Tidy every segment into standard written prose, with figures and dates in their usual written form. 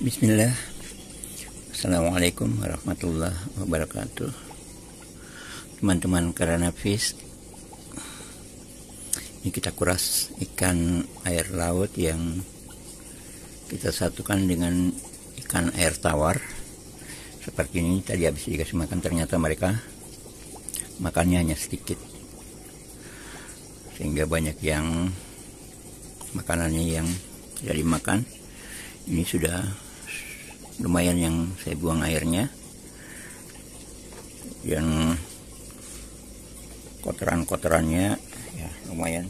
Bismillah. Assalamualaikum warahmatullahi wabarakatuh. Teman-teman Karanafis, ini kita kuras ikan air laut yang kita satukan dengan ikan air tawar. Seperti ini, tadi habis dikasih makan ternyata mereka makannya hanya sedikit, sehingga banyak yang makanannya yang tidak dimakan. Ini sudah lumayan yang saya buang airnya, yang kotoran-kotorannya ya lumayan.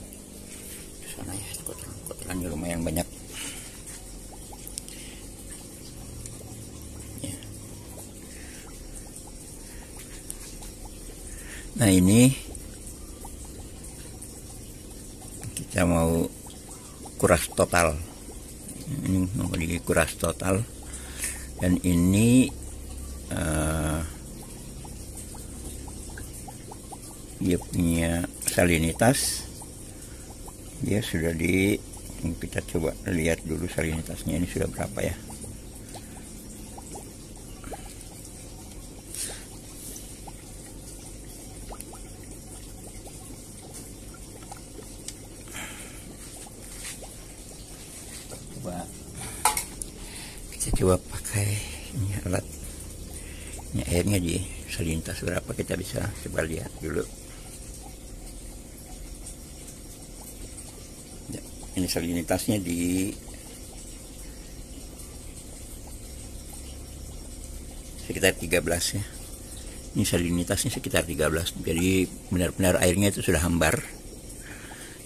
Di sana ya kotorannya lumayan banyak ya. Nah, ini kita mau kuras total. Ini mau dikuras total, dan ini dia punya salinitas. Dia sudah kita coba lihat dulu salinitasnya ini sudah berapa ya. Kita coba pakai ini alat ini, airnya di salinitas berapa, kita bisa coba lihat dulu ya. Ini salinitasnya di sekitar 13 ya. Ini salinitasnya sekitar 13, jadi benar-benar airnya itu sudah hambar.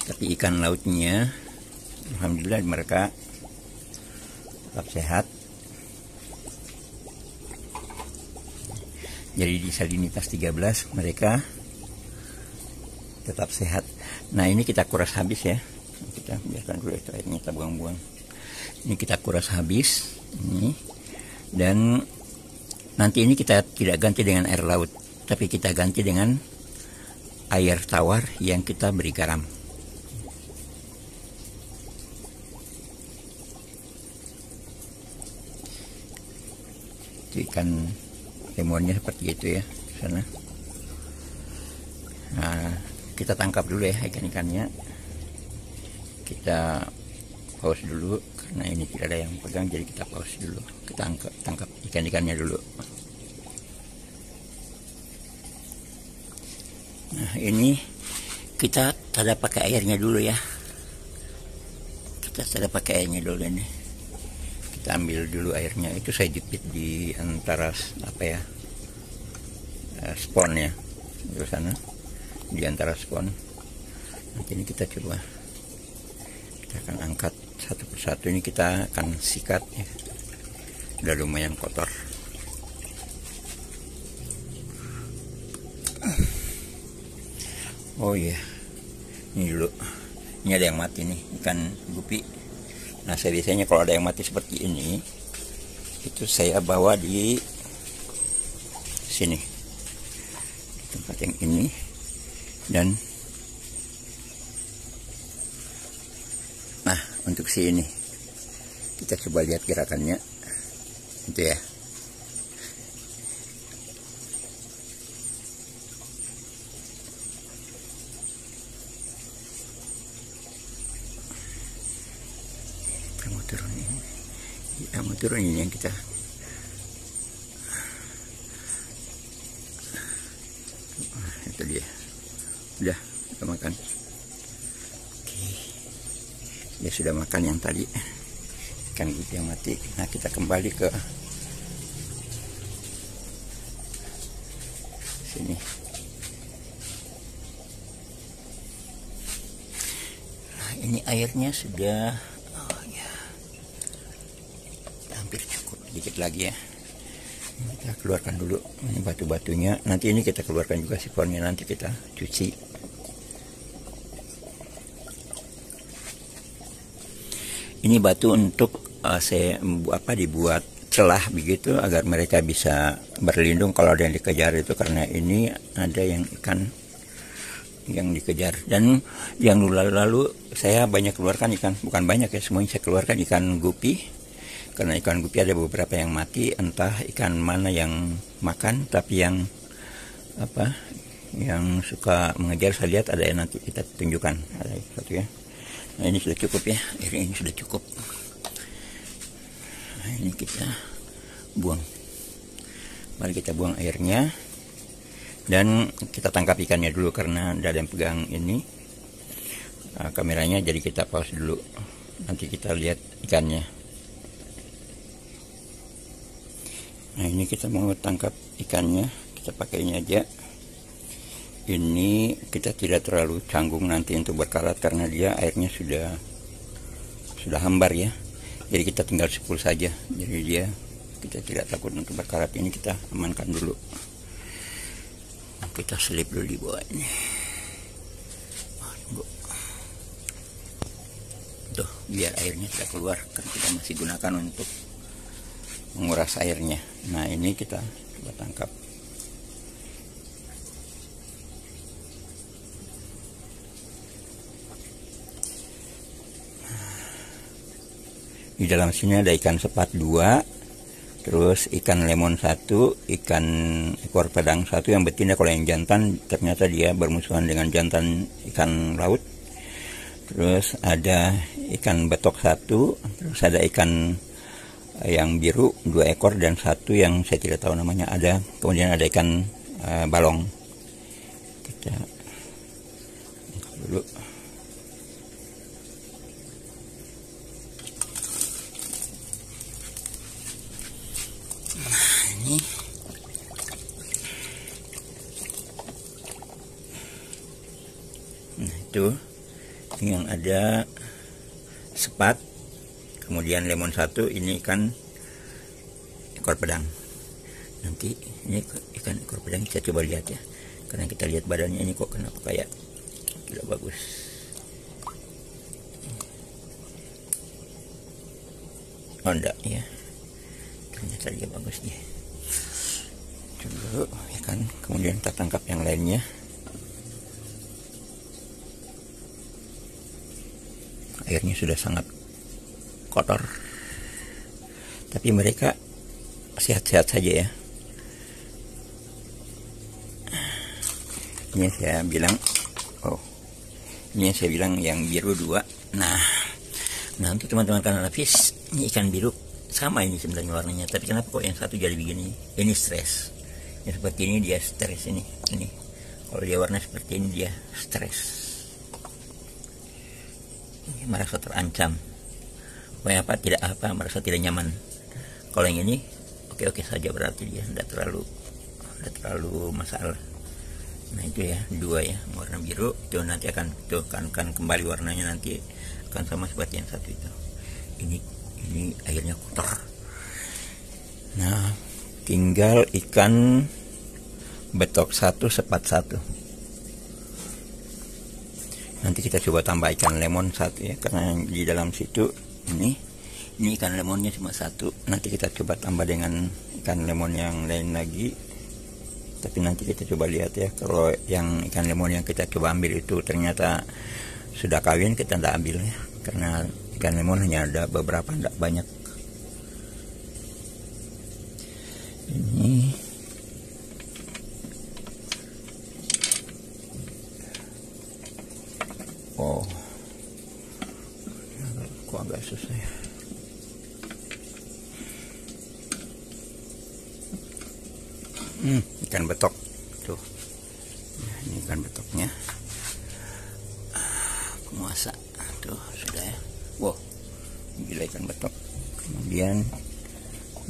Tapi ikan lautnya alhamdulillah mereka tetap sehat. Jadi di salinitas 13 mereka tetap sehat. Nah, ini kita kuras habis ya. Kita biarkan dulu itu airnya, kita buang-buang. Ini kita kuras habis ini. Dan nanti ini kita tidak ganti dengan air laut, tapi kita ganti dengan air tawar yang kita beri garam. Itu ikan lemonnya seperti itu ya sana. Nah, kita tangkap dulu ya ikan-ikannya. Kita pause dulu karena ini tidak ada yang pegang, jadi kita pause dulu. Kita tangkap ikan-ikannya dulu. Nah, ini kita tada pakai airnya dulu ya. Kita tada pakai airnya dulu ini. Kita ambil dulu airnya, itu saya jepit di antara apa ya, spon ya, di sana di antara spon. Nanti ini kita coba, kita akan angkat satu persatu. Ini kita akan sikat ya, udah lumayan kotor. Oh iya, ini dulu, ini ada yang mati nih, ikan gupi. Nah, saya biasanya kalau ada yang mati seperti ini, itu saya bawa di sini, di tempat yang ini. Dan nah, untuk si ini kita coba lihat gerakannya itu ya. Mau turun ini yang kita itu dia udah makan. Oke, dia sudah makan yang tadi ikan gupi yang mati. Nah, kita kembali ke sini. Nah, ini airnya sudah dikit lagi ya. Kita keluarkan dulu ini batu-batunya. Nanti ini kita keluarkan juga sifonnya, nanti kita cuci. Ini batu untuk dibuat celah begitu agar mereka bisa berlindung kalau ada yang dikejar itu, karena ini ada yang ikan yang dikejar. Dan yang lalu saya banyak keluarkan ikan, bukan banyak ya, semuanya saya keluarkan ikan gupi. karena ikan gupi ada beberapa yang mati, entah ikan mana yang makan, tapi yang yang suka mengejar, saya lihat ada yang nanti kita tunjukkan, ada satu ya. Nah ini sudah cukup ya, airnya ini sudah cukup. Nah ini kita buang, mari kita buang airnya, dan kita tangkap ikannya dulu karena tidak ada yang pegang ini kameranya, jadi kita pause dulu, nanti kita lihat ikannya. Nah ini kita mau tangkap ikannya, kita pakai ini aja. Ini kita tidak terlalu canggung nanti untuk berkarat karena dia airnya sudah hambar ya. Jadi kita tinggal 10 saja. Jadi kita tidak takut untuk berkarat. Ini kita amankan dulu. Kita selip dulu di bawah ini. Tuh, biar airnya tidak keluar, karena kita masih gunakan untuk menguras airnya. Nah ini kita coba tangkap. Di dalam sini ada ikan sepat 2, terus ikan lemon 1, ikan ekor pedang 1 yang betina. Kalau yang jantan ternyata dia bermusuhan dengan jantan ikan laut. Terus ada ikan betok 1, terus ada ikan yang biru 2 ekor dan 1 yang saya tidak tahu namanya ada. Kemudian ada ikan balong. Kita dulu. Nah ini itu yang ada sepat, kemudian lemon 1, ini ikan ekor pedang. Nanti ini ikan ekor pedang kita coba lihat ya, karena kita lihat badannya ini kok kenapa kayak tidak bagus. Oh enggak ya, ternyata dia bagus dia. Coba dulu ya kan, kemudian kita tangkap yang lainnya. Airnya sudah sangat kotor, tapi mereka sehat-sehat saja ya. Ini saya bilang, ini saya bilang yang biru 2. Nah untuk teman-teman kanal Fish, ini ikan biru sama ini sebenarnya warnanya, tapi kenapa kok yang satu jadi begini? Ini stres. Yang seperti ini dia stres ini. Kalau dia warna seperti ini dia stres. Merasa terancam, merasa tidak nyaman. Kalau yang ini oke saja, berarti dia tidak terlalu masalah. Nah itu ya 2 ya, warna biru itu nanti akan kembali warnanya, nanti akan sama seperti yang satu itu. Ini airnya kotor. Nah tinggal ikan betok 1, sepat 1. Nanti kita coba tambah ikan lemon 1 ya, karena di dalam situ ini ikan lemonnya cuma 1. Nanti kita coba tambah dengan ikan lemon yang lain lagi. Tapi nanti kita coba lihat ya, kalau yang ikan lemon yang kita coba ambil itu ternyata sudah kawin, kita tidak ambil ya, karena ikan lemon hanya ada beberapa, tidak banyak. Ini kok agak susah ya. Ikan betok tuh. Nah, ini ikan betoknya. Penguasa tuh sudah ya. Wow, gila ikan betok. Kemudian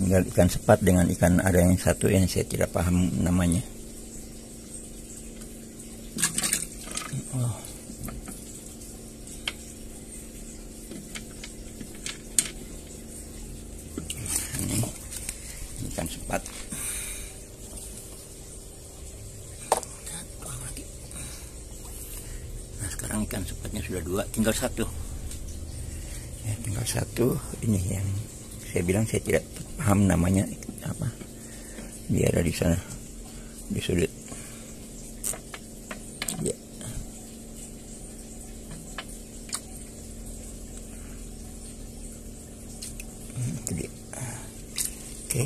tinggal ikan sepat dengan ikan, ada yang satu yang saya tidak paham namanya. Ini ikan sepat. Nah sekarang ikan sepatnya sudah 2, tinggal 1 ya, tinggal 1. Ini yang saya bilang saya tidak paham namanya apa, dia ada di sana di sudut ya. Itu dia. Oke.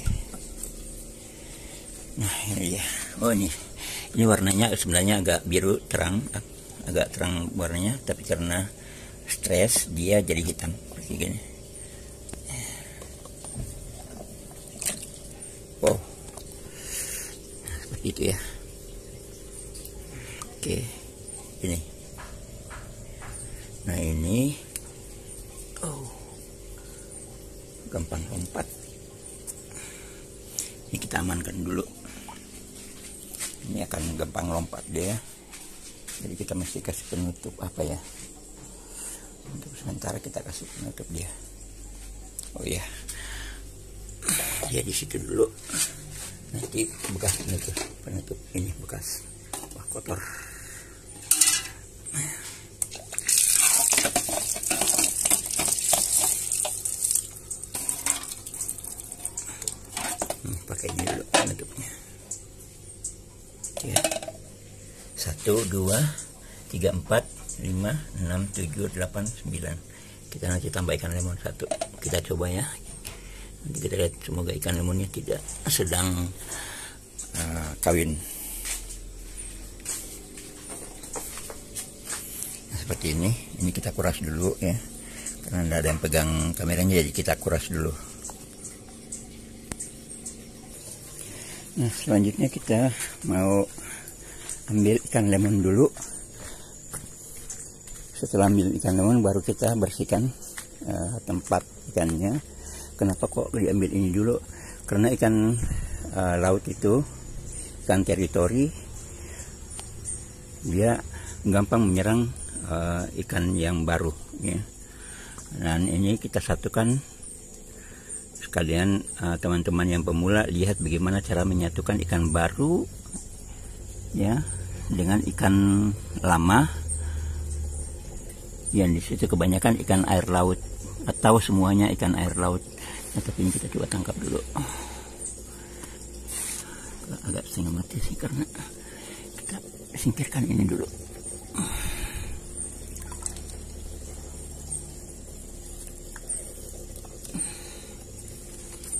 Nah ini dia. Oh ini warnanya sebenarnya agak biru terang, agak terang warnanya, tapi karena stres dia jadi hitam seperti gini. Wow, seperti itu ya. Oke, ini. Nah ini, gampang lompat. Ini kita amankan dulu. Ini akan gampang lompat dia. Jadi kita mesti kasih penutup apa ya? Untuk sementara kita kasih penutup dia. Oh ya, dia di situ dulu. Nanti bekas penutup ini bekas. Wah, kotor. Pakai ini dulu penutupnya. Oke. 1, 2, 3, 4, 5, 6, 7, 8, 9. Kita nanti tambah ikan lemon 1. Kita coba ya. Nanti kita lihat, semoga ikan lemonnya tidak sedang kawin. Nah, seperti ini. Ini kita kuras dulu ya. Karena tidak ada yang pegang kameranya, jadi kita kuras dulu. Nah, selanjutnya kita mau ambil ikan lemon dulu. Setelah ambil ikan lemon baru kita bersihkan tempat ikannya. Kenapa kok diambil ini dulu? Karena ikan laut itu, ikan teritori, dia gampang menyerang ikan yang baru ya. Dan ini kita satukan sekalian, teman-teman yang pemula lihat bagaimana cara menyatukan ikan baru ya dengan ikan lama, yang di situ kebanyakan ikan air laut atau semuanya ikan air laut. Nah, tapi ini kita coba tangkap dulu. Agak setengah mati sih karena kita singkirkan ini dulu.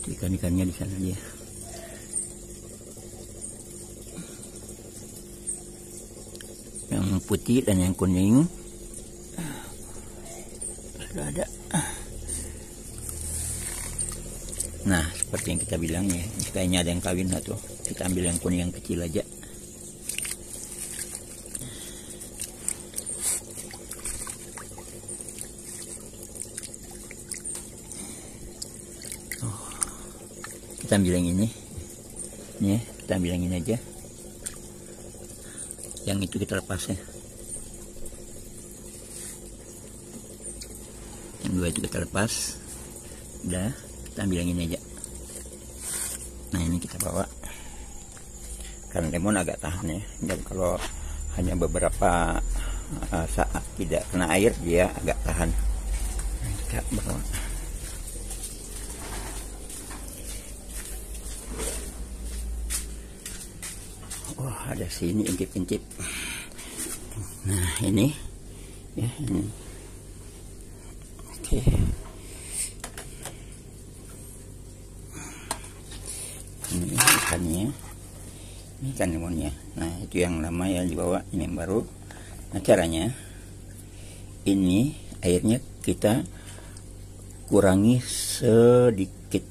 Ikan-ikannya di sana dia. Yang putih dan yang kuning sudah ada. Nah, seperti yang kita bilang ya, kayaknya ada yang kawin lah tuh. Kita ambil yang kuning yang kecil aja. Kita ambil yang ini ya, kita ambil yang ini aja, yang itu kita lepas ya, yang dua itu kita lepas. Udah, kita ambil yang ini aja. Nah, ini kita bawa, karena lemon agak tahan ya, dan kalau hanya beberapa saat tidak kena air dia agak tahan. Nah, kita bawa. Oh, ada sini intip-intip. Nah, ini ya, ini. Oke. Ini ikannya. Ini ikan lemonnya. Nah, itu yang lama yang dibawa, ini yang baru. Nah, caranya ini airnya kita kurangi sedikit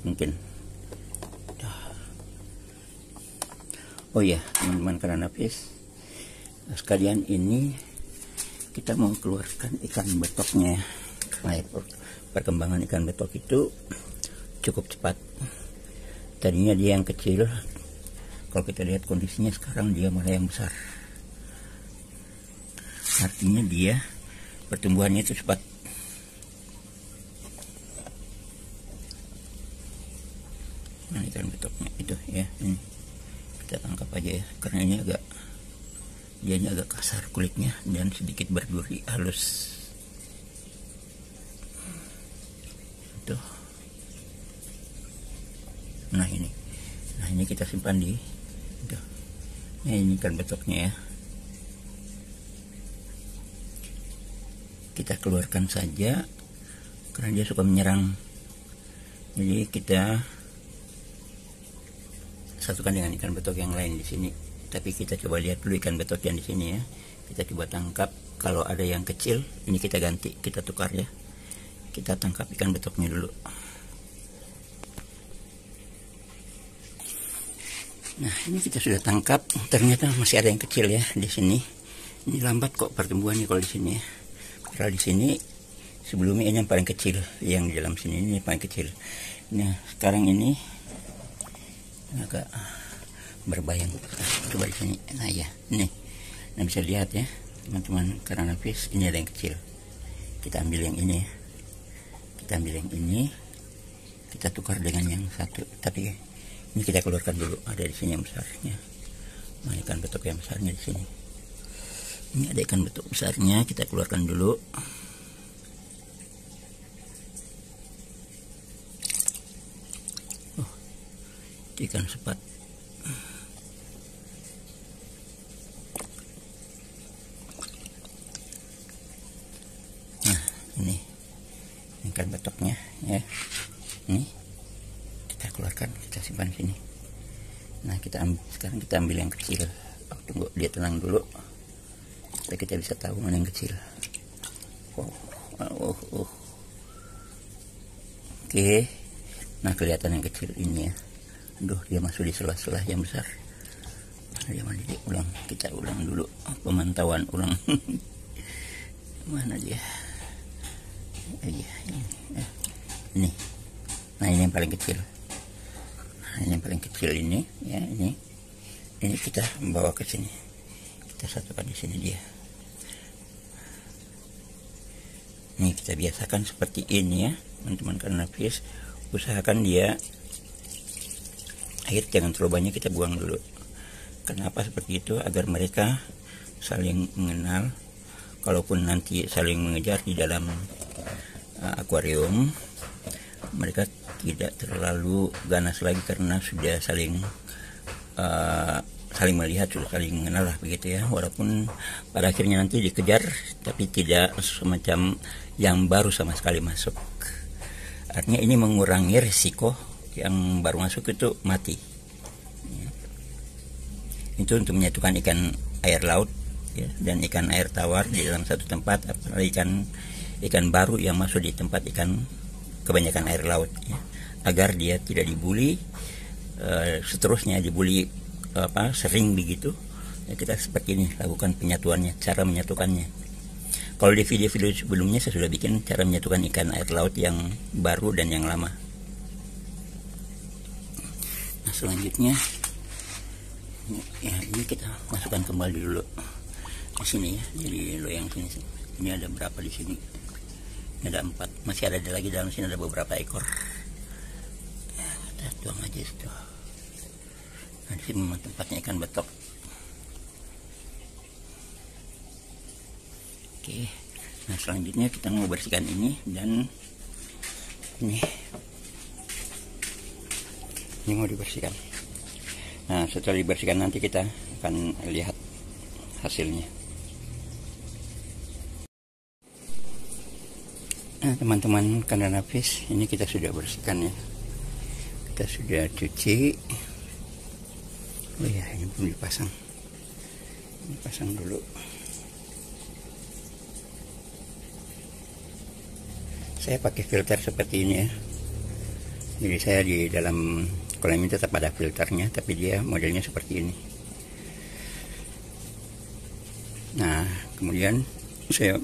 mungkin. Oh ya, teman-teman karena nafis sekalian, ini kita mau keluarkan ikan betoknya. Nah, perkembangan ikan betok itu cukup cepat. Tadinya dia yang kecil, kalau kita lihat kondisinya sekarang dia malah yang besar. Artinya dia pertumbuhannya itu cepat. Nah, ikan betoknya itu ya, ini kita tangkap aja ya, karena ini agak kasar kulitnya dan sedikit berduri halus. Tuh. Nah ini kita simpan di itu. Nah, ini ikan betoknya ya. Kita keluarkan saja karena dia suka menyerang Jadi kita satukan dengan ikan betok yang lain di sini. Tapi kita coba lihat dulu ikan betok yang di sini ya. Kita coba tangkap. Kalau ada yang kecil, ini kita ganti, kita tukar ya. Kita tangkap ikan betoknya dulu. Nah, ini kita sudah tangkap. Ternyata masih ada yang kecil ya di sini. Ini lambat kok pertumbuhannya kalau di sini ya. Kalau di sini sebelumnya ini yang paling kecil, yang di dalam sini ini paling kecil. Nah, sekarang ini agak berbayang. Coba di sini. Nah ya, ini. Nah, bisa lihat ya, teman-teman karena fish ini ada yang kecil. Kita ambil yang ini. Kita ambil yang ini. Kita tukar dengan yang satu. Tapi ini kita keluarkan dulu. Ada di sini yang besarnya. Nah, ikan betok yang besarnya di sini. Ini ada ikan betok besarnya. Kita keluarkan dulu. Ikan sepat. Nah, ini ikan betoknya ya. Ini kita keluarkan, kita simpan sini. Nah, sekarang kita ambil yang kecil. Tunggu dia tenang dulu, supaya kita bisa tahu mana yang kecil. Oke. Nah, kelihatan yang kecil ini ya. Aduh, dia masuk di sela-sela yang besar. Dia mana dia? Kita ulang dulu pemantauan ulang. Mana dia? Ini. Nah, ini yang paling kecil. Nah, ini yang paling kecil ini, ya ini. Ini kita bawa ke sini. Kita satukan di sini dia. Ini kita biasakan seperti ini ya, teman-teman karena fish. Usahakan dia air jangan terlalu banyak, kita buang dulu. Kenapa seperti itu? Agar mereka saling mengenal. Kalaupun nanti saling mengejar di dalam akuarium, mereka tidak terlalu ganas lagi karena sudah saling melihat, sudah saling mengenal lah begitu ya. Walaupun pada akhirnya nanti dikejar, tapi tidak semacam yang baru sama sekali masuk. Artinya ini mengurangi risiko yang baru masuk itu mati. Itu untuk menyatukan ikan air laut ya, dan ikan air tawar di dalam satu tempat, apalagi ikan baru yang masuk di tempat ikan kebanyakan air laut ya, agar dia tidak dibuli, seterusnya dibuli sering begitu ya. Kita seperti ini lakukan penyatuannya, cara menyatukannya. Kalau di video-video sebelumnya saya sudah bikin cara menyatukan ikan air laut yang baru dan yang lama. Nah, selanjutnya ya, ini kita masukkan kembali dulu di sini ya. Jadi loyang sini. Ini ada berapa di sini? Ini ada 4. Masih ada lagi dalam sini, ada beberapa ekor. Ya, kita tuang aja situ. Nah, di sini memang tempatnya ikan betok. Oke. Nah, selanjutnya kita mau bersihkan ini dan ini mau dibersihkan. Nah, setelah dibersihkan nanti kita akan lihat hasilnya. Nah, teman-teman kandana fish, ini kita sudah bersihkan ya. Kita sudah cuci. Oh ya, ini belum dipasang. Dipasang dulu. Saya pakai filter seperti ini ya. Jadi saya di dalam kolam ini tetap ada filternya, tapi dia modelnya seperti ini. Nah, kemudian saya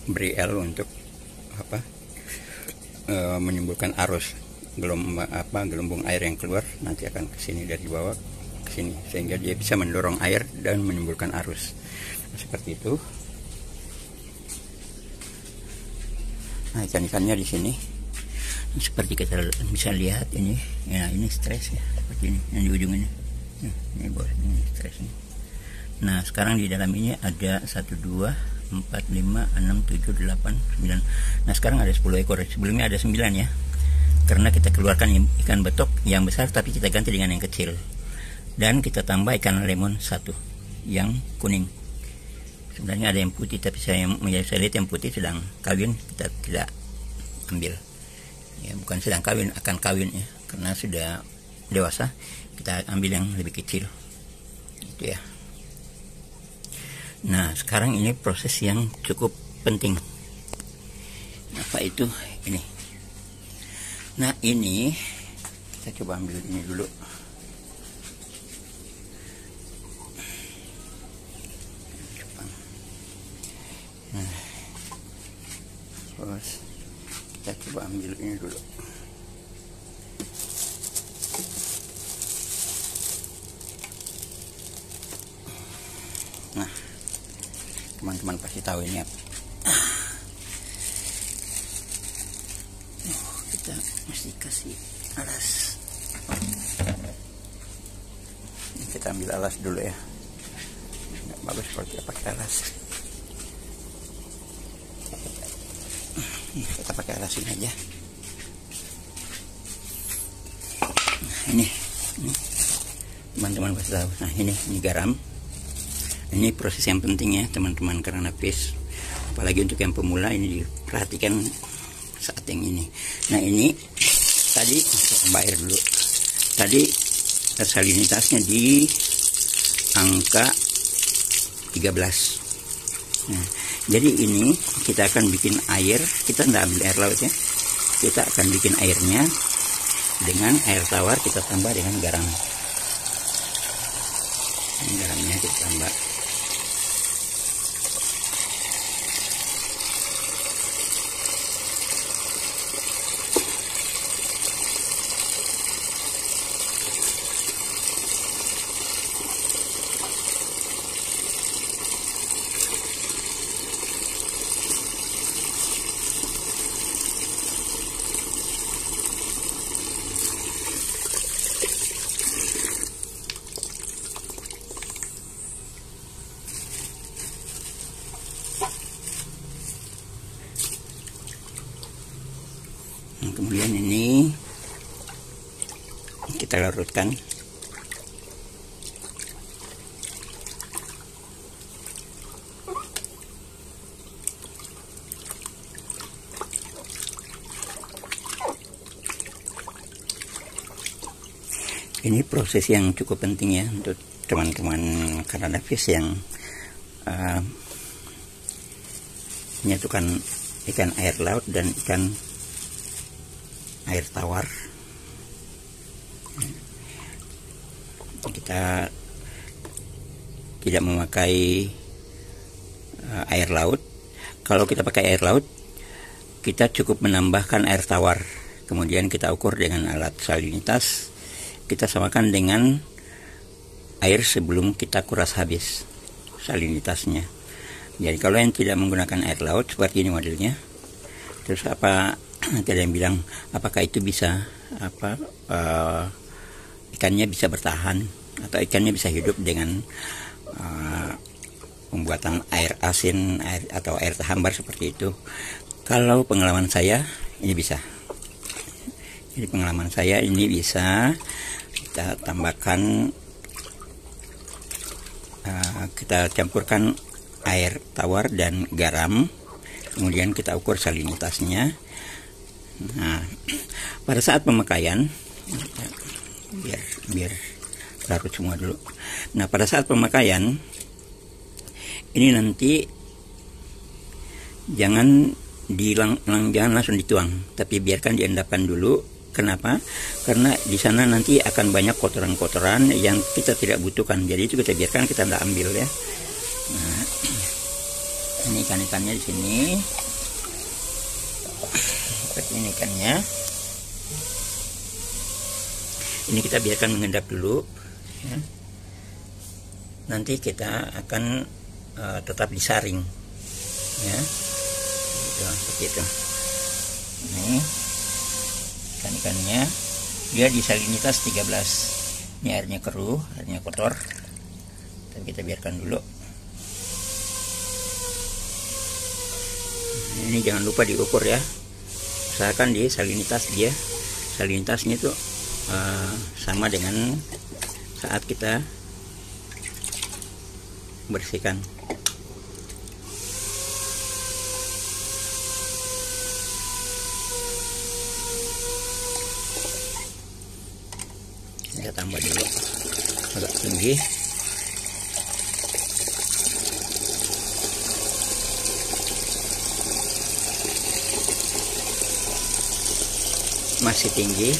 beri L untuk menimbulkan arus gelembung air yang keluar nanti akan ke sini dari bawah ke sini, sehingga dia bisa mendorong air dan menimbulkan arus. Nah, seperti itu. Nah, ikan-ikannya di sini seperti kita bisa lihat ini ya, ini stres ya, seperti ini yang di ujung ini. Ini bawah ini stres ini. Nah, sekarang di dalam ini ada 1, 2, 4, 5, 6, 7, 8, 9. Nah, sekarang ada 10 ekor. Sebelumnya ada 9 ya, karena kita keluarkan ikan betok yang besar tapi kita ganti dengan yang kecil, dan kita tambah ikan lemon 1 yang kuning. Sebenarnya ada yang putih, tapi saya lihat yang putih sedang kawin, kita tidak ambil. ya, bukan sedang kawin, akan kawin ya, karena sudah dewasa. Kita ambil yang lebih kecil gitu ya. Nah, sekarang ini proses yang cukup penting. Apa itu? Ini. Nah, ini kita coba ambil ini dulu. Nah, terus kita coba ambil ini dulu. Nah, teman-teman pasti tahu ini apa. Kita mesti kasih alas. Ini kita ambil alas dulu ya. Nggak bagus kalau kita pakai alas. Kita pakai alas ini aja. Nah, ini teman-teman pasti tahu. Nah, ini garam. Ini proses yang penting ya teman-teman, karena fish, apalagi untuk yang pemula, ini diperhatikan saat yang ini. Nah, ini tadi tambah air dulu. Tadi salinitasnya di angka 13. Nah, jadi ini kita akan bikin air. Kita nggak ambil air laut ya. Kita akan bikin airnya dengan air tawar, kita tambah dengan garam. Ini garamnya kita tambah. Kemudian ini kita larutkan. Ini proses yang cukup penting ya untuk teman-teman Canada Fish yang menyatukan ikan air laut dan ikan air tawar. Kita tidak memakai air laut. Kalau kita pakai air laut, kita cukup menambahkan air tawar, kemudian kita ukur dengan alat salinitas, kita samakan dengan air sebelum kita kuras habis salinitasnya. Jadi kalau yang tidak menggunakan air laut seperti ini modelnya, terus apa, ada yang bilang apakah itu bisa ikannya bisa bertahan atau ikannya bisa hidup dengan pembuatan air asin atau air hambar seperti itu. Kalau pengalaman saya ini bisa. Jadi pengalaman saya ini bisa. Kita tambahkan, kita campurkan air tawar dan garam, kemudian kita ukur salinitasnya. Nah, pada saat pemakaian, biar larut semua dulu. Nah, pada saat pemakaian ini nanti jangan jangan langsung dituang, tapi biarkan diendapkan dulu. Kenapa? Karena di sana nanti akan banyak kotoran-kotoran yang kita tidak butuhkan. Jadi itu kita biarkan, kita tidak ambil ya. Nah, ini ikan-ikannya di sini. Ini ikannya. Ini kita biarkan mengendap dulu ya. Nanti kita akan tetap disaring ya. Gitu, seperti itu. Ini ikan-ikannya dia di salinitas 13. Ini airnya keruh, airnya kotor. Tapi kita biarkan dulu. Ini jangan lupa diukur ya. Usahakan di salinitasnya itu sama dengan saat kita bersihkan. Kita tambah dulu agak tinggi. Masih tinggi.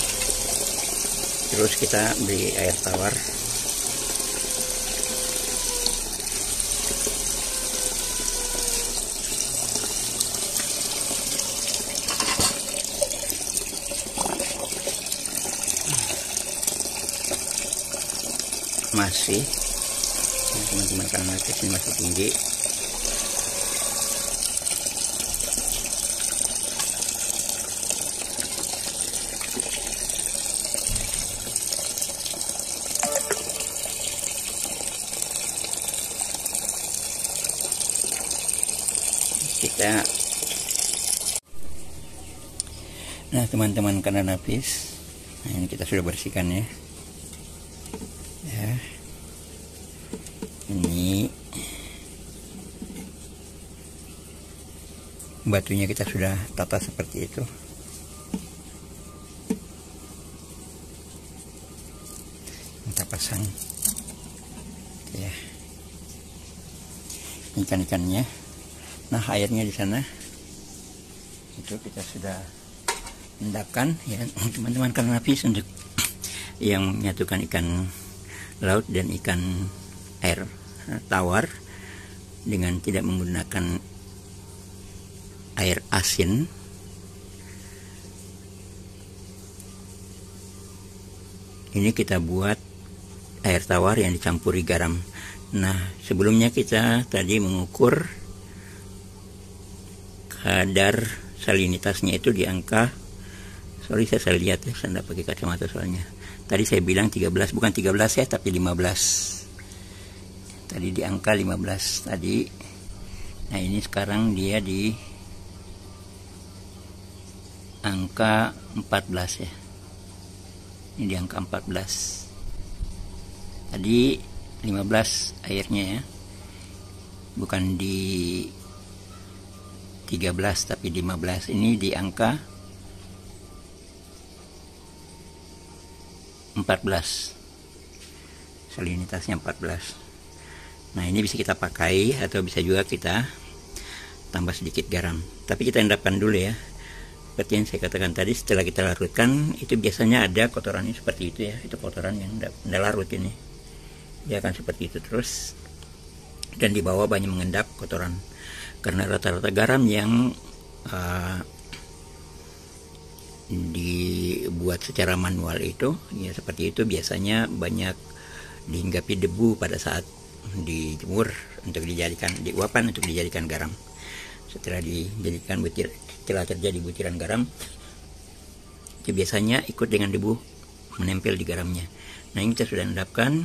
Terus kita beri air tawar. Masih, teman-teman, karena ini masih tinggi. Nah teman-teman, karena nafis, nah ini kita sudah bersihkan ya. Ini batunya kita sudah tata seperti itu. Kita pasang ya ikan-ikannya. Nah airnya di sana itu kita sudah endapkan ya teman-teman, karena nafis untuk yang menyatukan ikan laut dan ikan air tawar dengan tidak menggunakan air asin. Ini kita buat air tawar yang dicampuri garam. Nah sebelumnya kita tadi mengukur kadar salinitasnya itu di angka, sorry saya lihat ya, saya tidak pakai kacamata soalnya. Tadi saya bilang 13, bukan 13 ya, tapi 15. Tadi di angka 15 tadi. Nah ini sekarang dia di angka 14 ya. Ini di angka 14. Tadi 15 airnya ya. Bukan di 13 tapi di 15. Ini di angka 14. Salinitasnya 14. Nah ini bisa kita pakai atau bisa juga kita tambah sedikit garam. Tapi kita endapkan dulu ya. Seperti yang saya katakan tadi, setelah kita larutkan itu biasanya ada kotorannya seperti itu ya. Itu kotoran yang tidak larut ini. Dia akan seperti itu terus. Dan di bawah banyak mengendap kotoran. Karena rata-rata garam yang dibuat secara manual itu ya seperti itu, biasanya banyak dihinggapi debu pada saat dijemur untuk dijadikan, diuapkan untuk dijadikan garam. Setelah dijadikan setelah terjadi butiran garam itu biasanya ikut dengan debu menempel di garamnya. Nah ini kita sudah endapkan,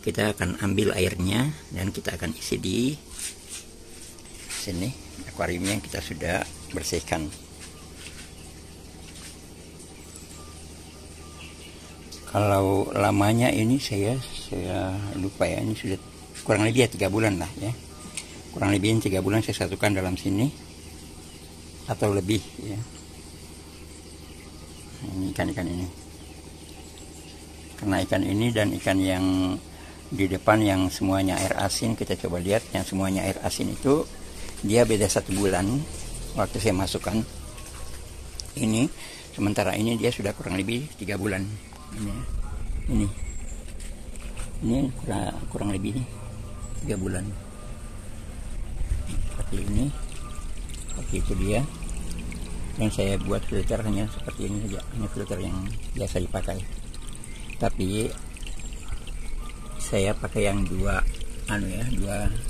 kita akan ambil airnya dan kita akan isi di sini akuariumnya yang kita sudah bersihkan. Kalau lamanya ini saya lupa ya, ini sudah kurang lebih ya 3 bulan lah ya. Kurang lebih 3 bulan saya satukan dalam sini atau lebih ya. Ini ikan-ikan ini. Karena ikan ini dan ikan yang di depan yang semuanya air asin, kita coba lihat yang semuanya air asin itu dia beda 1 bulan waktu saya masukkan. Ini sementara ini dia sudah kurang lebih 3 bulan. Ini kurang lebih 3 bulan seperti ini, seperti itu dia. Yang saya buat filter hanya seperti ini saja, ini filter yang biasa dipakai, tapi saya pakai yang dua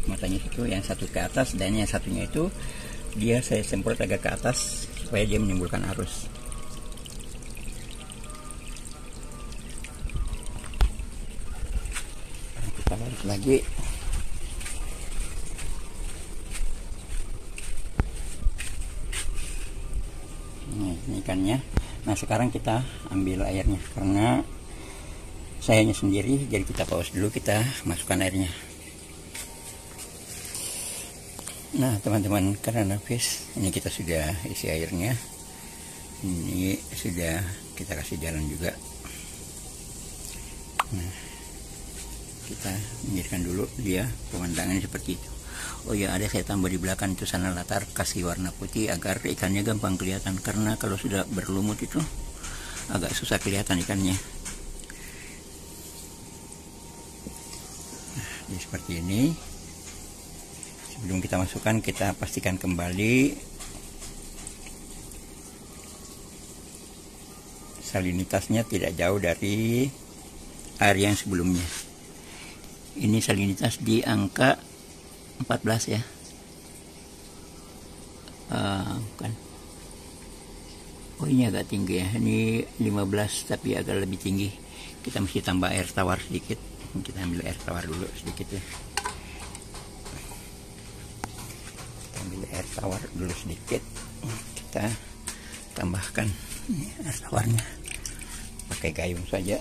matanya itu, yang satu ke atas dan yang satunya itu dia saya semprot agak ke atas supaya dia menimbulkan arus. Kita balik lagi. Ini ikannya. Nah sekarang kita ambil airnya karena saya hanya sendiri, jadi kita pause dulu, kita masukkan airnya. Nah teman-teman, karena nafis ini kita sudah isi airnya, ini sudah kita kasih jalan juga. Nah, kita minggirkan dulu dia pemandangannya seperti itu. Oh ya, ada saya tambah di belakang itu sana latar, kasih warna putih agar ikannya gampang kelihatan, karena kalau sudah berlumut itu agak susah kelihatan ikannya. Nah, jadi seperti ini. Sebelum kita masukkan, kita pastikan kembali salinitasnya tidak jauh dari air yang sebelumnya. Ini salinitas di angka 14 ya. Bukan. Oh, ini agak tinggi ya. Ini 15 tapi agak lebih tinggi. Kita mesti tambah air tawar sedikit. Kita ambil air tawar dulu sedikit ya. Kita ambil air tawar dulu sedikit. Kita tambahkan air tawarnya. Pakai gayung saja.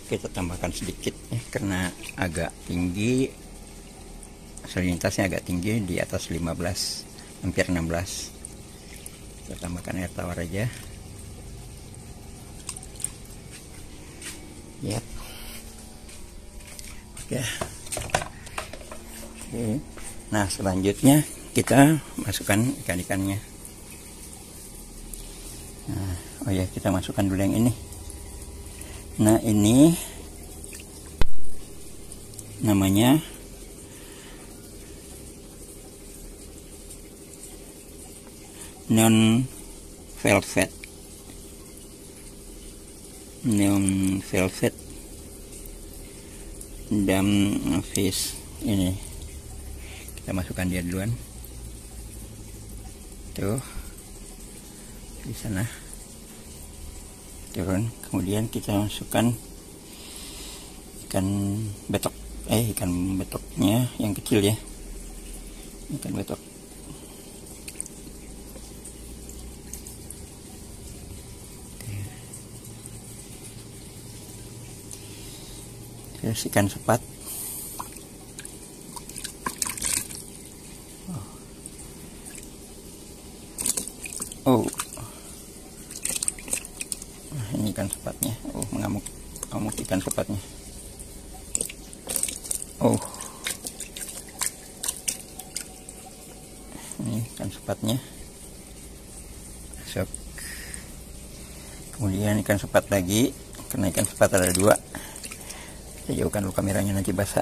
Kita tambahkan sedikit ya, karena agak tinggi, salinitasnya agak tinggi, di atas 15, hampir 16. Kita tambahkan air tawar aja. Yap. Oke. Nah, selanjutnya kita masukkan ikan-ikannya. Nah, oh ya, kita masukkan dulu yang ini. Nah, ini namanya neon velvet dan fish. Ini kita masukkan dia duluan tuh di sana, turun. Kemudian kita masukkan ikan betoknya yang kecil ya, ikan betok. Terus ikan sepat. Oh, ini ikan sepatnya. Oh, mengamuk ikan sepatnya. Oh, ini ikan sepatnya masuk. Kemudian ikan sepat lagi, karena ikan sepat ada 2. Kita jauhkan dulu kameranya, nanti basah.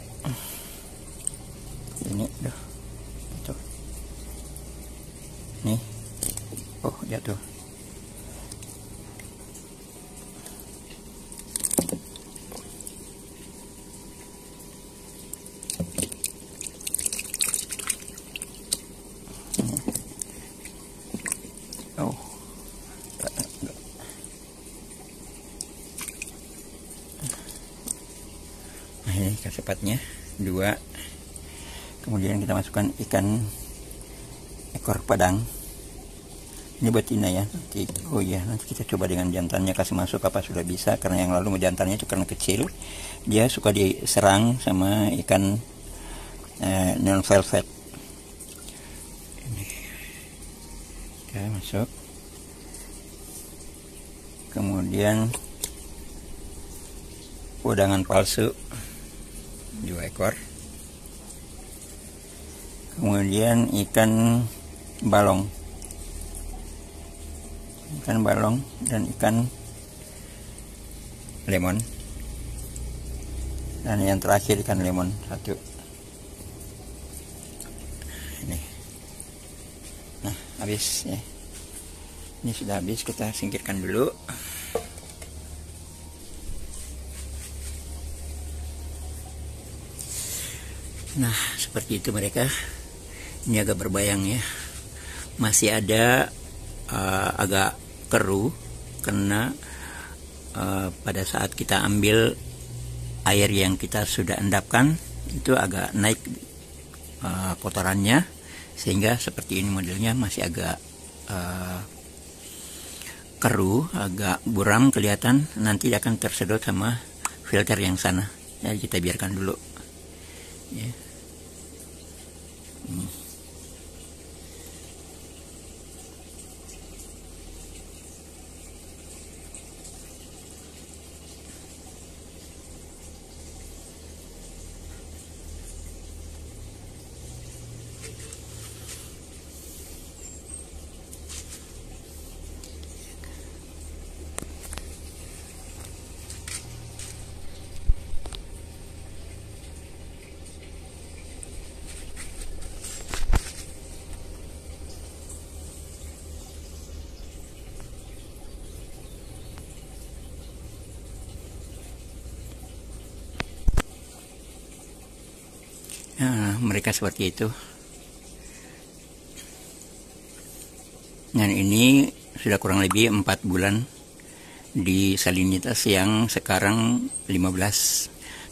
Ini tuh, nih. Oh, jatuh. Oh, nah, ini ikan sepatnya 2. Kemudian kita masukkan ikan ekor padang. Ini betina ya. Nanti, oh iya, nanti kita coba dengan jantannya kasih masuk apa sudah bisa, karena yang lalu jantannya itu karena kecil, dia suka diserang sama ikan neon velvet. Ini kita masuk. Kemudian udangan palsu 2 ekor. Kemudian ikan balong dan ikan lemon, dan yang terakhir ikan lemon 1. Ini, nah, habis ya. Ini sudah habis, kita singkirkan dulu. Nah, seperti itu mereka. Ini agak berbayang ya, masih ada agak keruh, karena pada saat kita ambil air yang kita sudah endapkan itu agak naik kotorannya, sehingga seperti ini modelnya, masih agak keruh, agak buram kelihatan. Nanti akan tersedot sama filter yang sana. Jadi kita biarkan dulu ya. mereka seperti itu. Dan ini sudah kurang lebih 4 bulan di salinitas yang sekarang 15.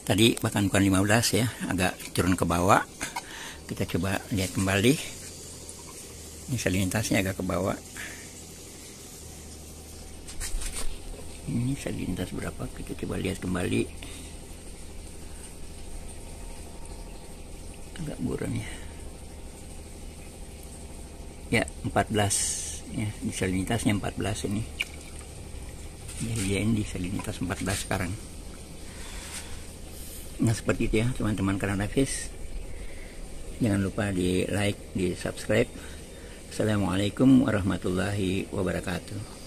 Tadi bahkan bukan 15 ya, agak turun ke bawah. Kita coba lihat kembali. Ini salinitasnya agak ke bawah. Ini salinitas berapa? Kita coba lihat kembali. Agak buram ya. Ya, 14. Ya, di salinitasnya 14 ini. Jadi dia ini di salinitas 14 sekarang. Nah, seperti itu ya teman-teman Karanavis. Jangan lupa di like, di subscribe. Assalamualaikum warahmatullahi wabarakatuh.